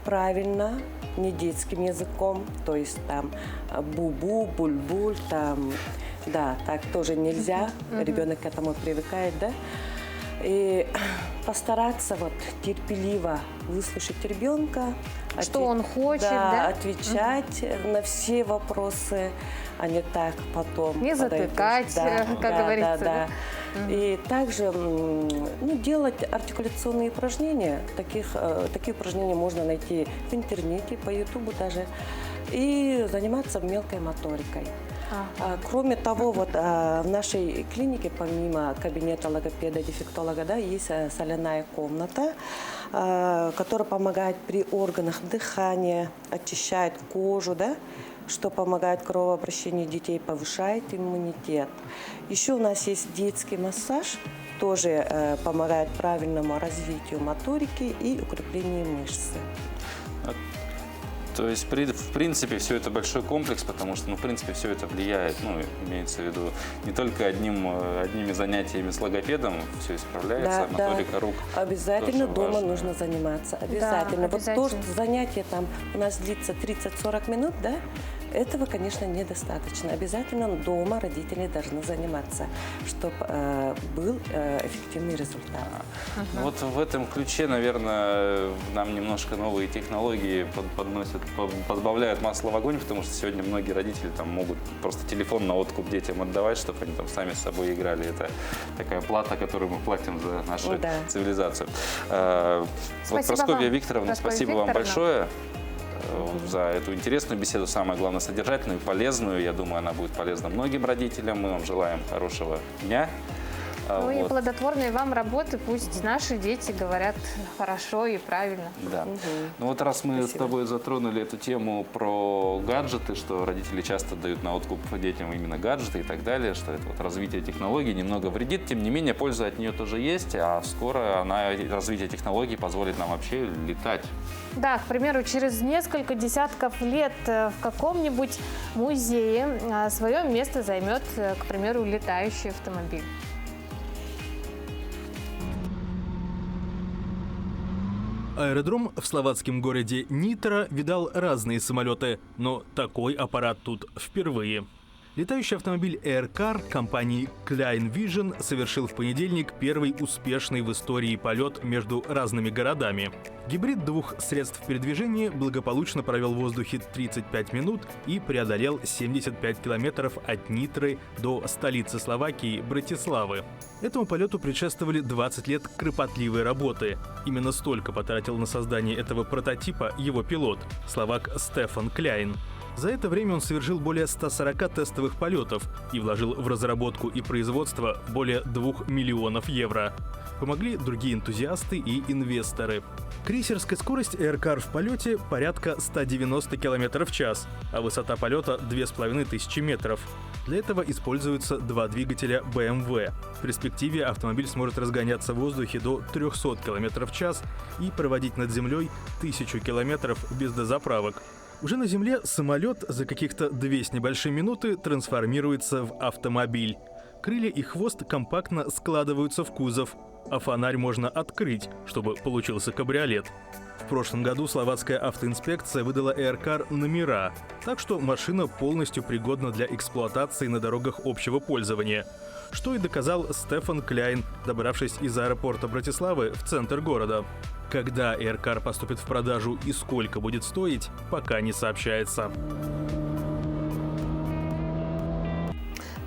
правильно, не детским языком, то есть там бу-бу, буль-буль, там, да, так тоже нельзя, ребенок к этому привыкает, да, и постараться вот терпеливо выслушать ребенка, что он хочет, да? Отвечать на все вопросы, а не так потом. Не затыкать, как говорится. Да. И также делать артикуляционные упражнения. Такие упражнения можно найти в интернете, по Ютубу даже. И заниматься мелкой моторикой. Кроме того, вот в нашей клинике, помимо кабинета логопеда-дефектолога, да, есть соляная комната, которая помогает при органах дыхания, очищает кожу, да, что помогает кровообращению детей, повышает иммунитет. Еще у нас есть детский массаж, тоже помогает правильному развитию моторики и укреплению мышцы. То есть, в принципе, все это большой комплекс, потому что, в принципе, все это влияет, имеется в виду, не только одними занятиями с логопедом все исправляется, моторика рук. Обязательно дома нужно заниматься, обязательно. Вот то, что занятие там у нас длится 30-40 минут, да, этого, конечно, недостаточно. Обязательно дома родители должны заниматься, чтобы был эффективный результат. Вот в этом ключе, наверное, нам немножко новые технологии подбавляют масло в огонь, потому что сегодня многие родители там могут просто телефон на откуп детям отдавать, чтобы они там сами с собой играли. Это такая плата, которую мы платим за нашу цивилизацию. Прасковья Викторовна, спасибо вам большое за эту интересную беседу, самое главное, содержательную и полезную. Я думаю, она будет полезна многим родителям. Мы вам желаем хорошего дня. И плодотворной вам работы. Пусть наши дети говорят хорошо и правильно. Да. Ну вот раз мы с тобой затронули эту тему про гаджеты, что родители часто дают на откуп детям именно гаджеты и так далее, что это вот развитие технологий немного вредит. Тем не менее, польза от нее тоже есть, а скоро развитие технологий позволит нам вообще летать. Да, к примеру, через несколько десятков лет в каком-нибудь музее свое место займет, к примеру, летающий автомобиль. Аэродром в словацком городе Нитра видал разные самолеты, но такой аппарат тут впервые. Летающий автомобиль Aircar компании Klein Vision совершил в понедельник первый успешный в истории полет между разными городами. Гибрид двух средств передвижения благополучно провел в воздухе 35 минут и преодолел 75 километров от Нитры до столицы Словакии Братиславы. Этому полету предшествовали 20 лет кропотливой работы. Именно столько потратил на создание этого прототипа его пилот, словак Стефан Кляйн. За это время он совершил более 140 тестовых полетов и вложил в разработку и производство более 2 миллионов евро. Помогли другие энтузиасты и инвесторы. Крейсерская скорость Aircar в полете порядка 190 км в час, а высота полета 2500 метров. Для этого используются два двигателя BMW. В перспективе автомобиль сможет разгоняться в воздухе до 300 км в час и проводить над землей 1000 км без дозаправок. Уже на земле самолет за каких-то 2 с небольшим минуты трансформируется в автомобиль. Крылья и хвост компактно складываются в кузов, а фонарь можно открыть, чтобы получился кабриолет. В прошлом году словацкая автоинспекция выдала Aircar номера, так что машина полностью пригодна для эксплуатации на дорогах общего пользования, что и доказал Стефан Кляйн, добравшись из аэропорта Братиславы в центр города. Когда Aircar поступит в продажу и сколько будет стоить, пока не сообщается.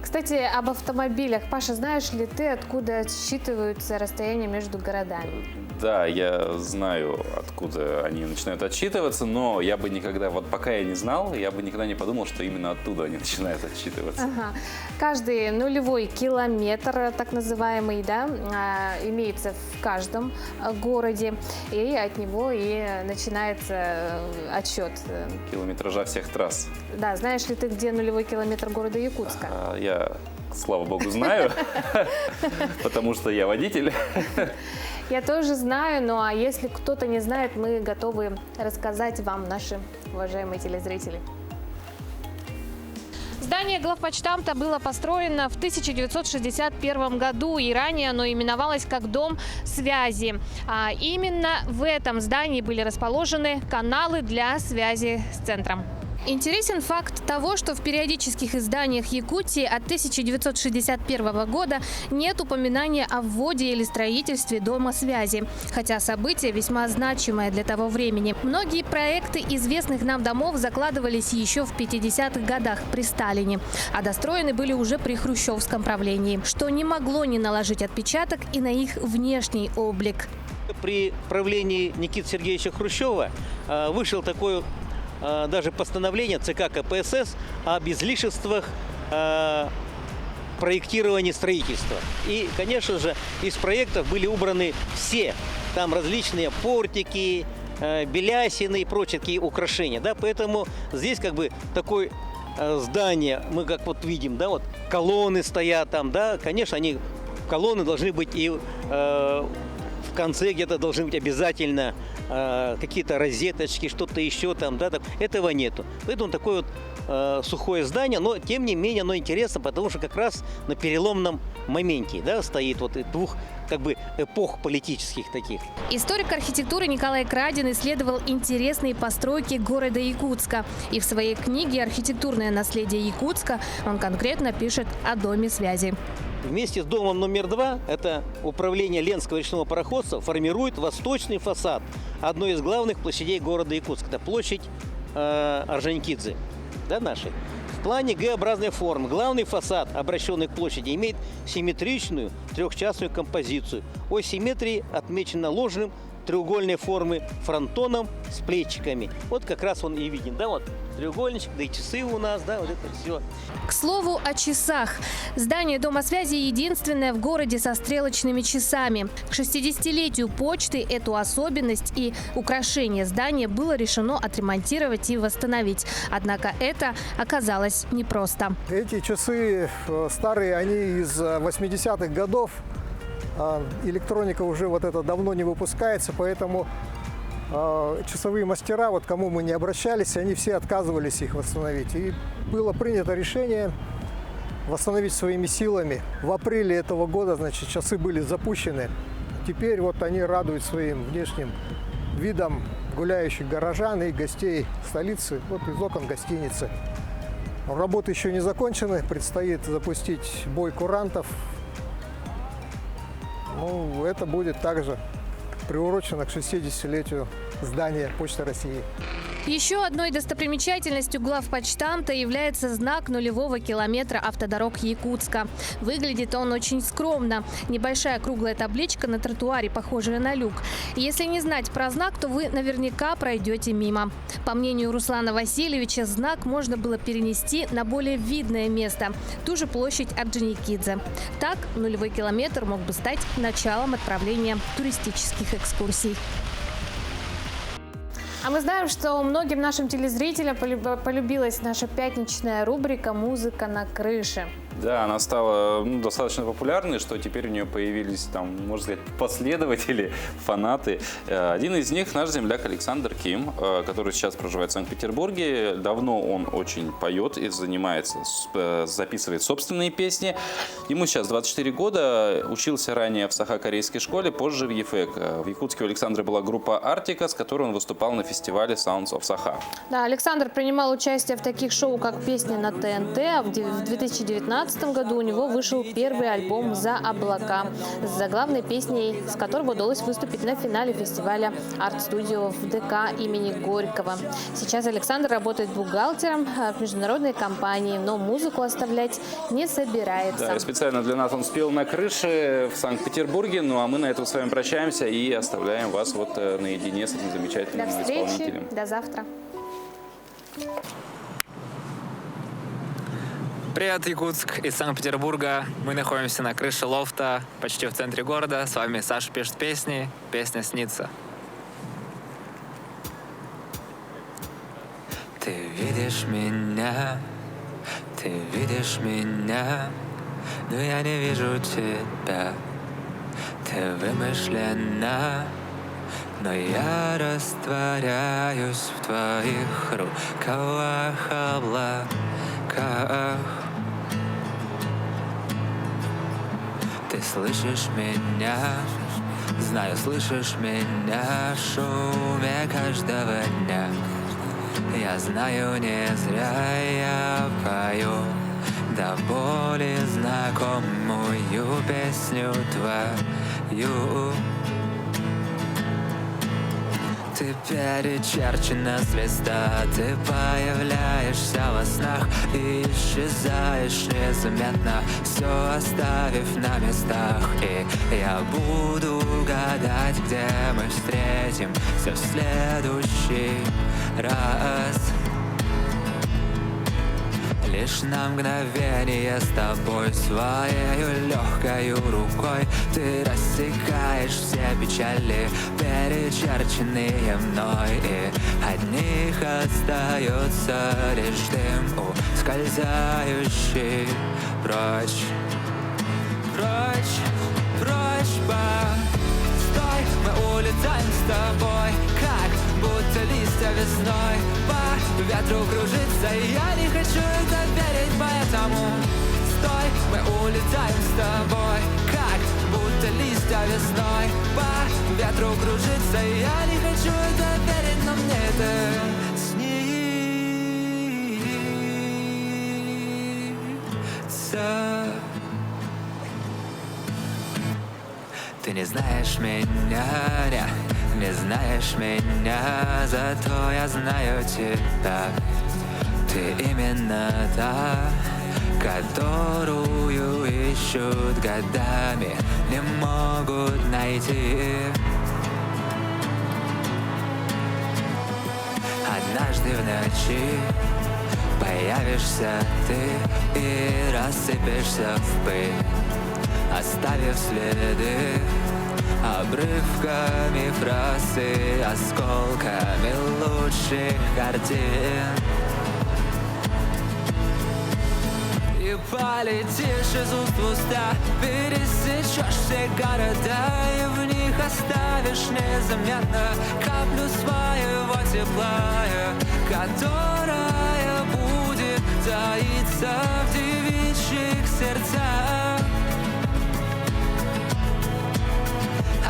Кстати, об автомобилях. Паша, знаешь ли ты, откуда отсчитываются расстояния между городами? Да, я знаю, откуда они начинают отсчитываться, но я бы никогда, вот пока я не знал, я бы никогда не подумал, что именно оттуда они начинают отсчитываться. Ага. Каждый нулевой километр, так называемый, да, имеется в каждом городе, и от него и начинается отсчет. Километража всех трасс. Да, знаешь ли ты, где нулевой километр города Якутска? Я, слава богу, знаю, потому что я водитель. Я тоже знаю, ну а если кто-то не знает, мы готовы рассказать вам, наши уважаемые телезрители. Здание главпочтамта было построено в 1961 году, и ранее оно именовалось как Дом связи. А именно в этом здании были расположены каналы для связи с центром. Интересен факт того, что в периодических изданиях Якутии от 1961 года нет упоминания о вводе или строительстве дома связи, хотя событие весьма значимое для того времени. Многие проекты известных нам домов закладывались еще в 50-х годах при Сталине, а достроены были уже при хрущевском правлении, что не могло не наложить отпечаток и на их внешний облик. При правлении Никиты Сергеевича Хрущева вышел такой даже постановление ЦК КПСС об излишествах проектирования строительства. И, конечно же, из проектов были убраны все. Там различные портики, белясины и прочие такие украшения. Да? Поэтому здесь как бы такое здание, мы как вот видим, да, вот колонны стоят там, да, конечно, колонны должны быть и в конце где-то должны быть обязательно какие-то розеточки, что-то еще там, да, этого нету. Поэтому такое вот сухое здание, но тем не менее оно интересно, потому что как раз на переломном моменте, да, стоит вот двух как бы эпох политических таких. Историк архитектуры Николай Крадин исследовал интересные постройки города Якутска. И в своей книге «Архитектурное наследие Якутска» он конкретно пишет о Доме связи. Вместе с домом номер 2, это управление Ленского речного пароходства, формирует восточный фасад одной из главных площадей города Якутска. Это площадь Орджоникидзе, да, нашей. В плане Г-образной формы главный фасад, обращенный к площади, имеет симметричную трехчастную композицию. Ось симметрии отмечена ложным треугольной формы фронтоном с плечиками. Вот как раз он и виден, да, вот треугольничек, да и часы у нас, да, вот это все. К слову о часах. Здание Дома связи единственное в городе со стрелочными часами. К 60-летию почты эту особенность и украшение здания было решено отремонтировать и восстановить. Однако это оказалось непросто. Эти часы старые, они из 80-х годов. Электроника уже вот это давно не выпускается, поэтому часовые мастера, вот кому мы не обращались, они все отказывались их восстановить. И было принято решение восстановить своими силами. В апреле этого года, значит, часы были запущены. Теперь вот они радуют своим внешним видом гуляющих горожан и гостей столицы, вот из окон гостиницы. Работы еще не закончены, предстоит запустить бой курантов. Ну, это будет также приурочено к 60-летию здания Почты России. Еще одной достопримечательностью главпочтамта является знак нулевого километра автодорог Якутска. Выглядит он очень скромно. Небольшая круглая табличка на тротуаре, похожая на люк. Если не знать про знак, то вы наверняка пройдете мимо. По мнению Руслана Васильевича, знак можно было перенести на более видное место – ту же площадь Орджоникидзе. Так, нулевой километр мог бы стать началом отправления туристических экскурсий. А мы знаем, что многим нашим телезрителям полюбилась наша пятничная рубрика «Музыка на крыше». Да, она стала достаточно популярной, что теперь у нее появились там, можно сказать, последователи, фанаты. Один из них наш земляк Александр Ким, который сейчас проживает в Санкт-Петербурге. Давно он очень поет и занимается, записывает собственные песни. Ему сейчас 24 года, учился ранее в сахо-корейской школе, позже в ЕФЭК. В Якутске у Александра была группа «Артика», с которой он выступал на фестивале Sounds of Saha. Да, Александр принимал участие в таких шоу, как «Песни на ТНТ», а в 2019 году у него вышел первый альбом «За облака», с заглавной песней, с которого удалось выступить на финале фестиваля «Арт-студио» в ДК имени Горького. Сейчас Александр работает бухгалтером в международной компании, но музыку оставлять не собирается. Да, и специально для нас он спел на крыше в Санкт-Петербурге. Ну а мы на этом с вами прощаемся и оставляем вас вот наедине с этим замечательным До встречи, исполнителем. до завтра. Привет, Якутск из Санкт-Петербурга. Мы находимся на крыше лофта, почти в центре города. С вами Саша пишет песни. Песня снится. Ты видишь меня, но я не вижу тебя. Ты вымышлена, но я растворяюсь в твоих рукавах, облаках. Ты слышишь меня, знаю, слышишь меня в шуме каждого дня. Я знаю, не зря я пою до боли знакомую песню твою. Ты перечерчена звезда, ты появляешься во снах и исчезаешь незаметно, все оставив на местах. И я буду гадать, где мы встретимся в следующий раз. Лишь на мгновение с тобой своей легкой рукой ты рассекаешь все печали, перечерченные мной, и от них остается лишь дым, ускользающий прочь, прочь, прочь. Постой, мы улетаем с тобой, как будто листья весной по ветру кружится, и я не хочу это верить, поэтому стой, мы улетаем с тобой, как будто листья весной по ветру кружится, и я не хочу это верить, но мне это снится. Ты не знаешь меня, не знаешь меня, зато я знаю тебя. Ты именно та, которую ищут годами, не могут найти. Однажды в ночи появишься ты и рассыпешься в пыль, оставив следы обрывками фраз и осколками лучших картин. И полетишь из уст в уста, пересечешь все города, и в них оставишь незаметно каплю своего тепла, которая будет таиться в девичьих сердцах.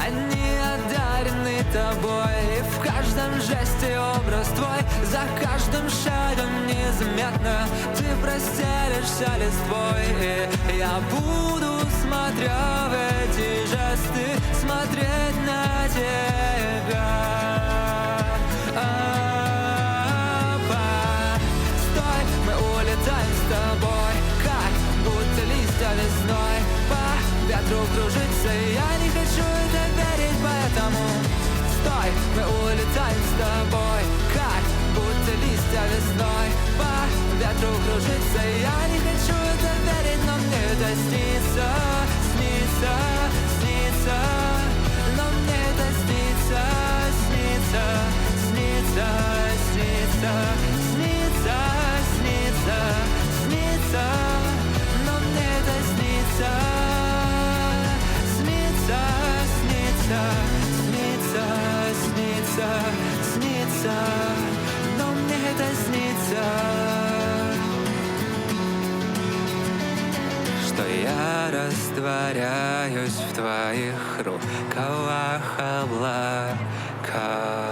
Они одарены тобой, и в каждом жесте образ твой, за каждым шагом незаметно ты простелишься листвой, и я буду, смотря в эти жесты, смотреть на тебя. Постой, мы улетаем с тобой, как будто листья весной по ветру кружится, и я не хочу это верить, поэтому стой, мы улетаем с тобой, как будто листья весной по ветру кружится, и я не хочу это верить, но мне это снится, снится, снится, но мне это снится, снится, снится, снится, снится, снится, снится, но мне снится, но мне это снится, что я растворяюсь в твоих рукавах облака.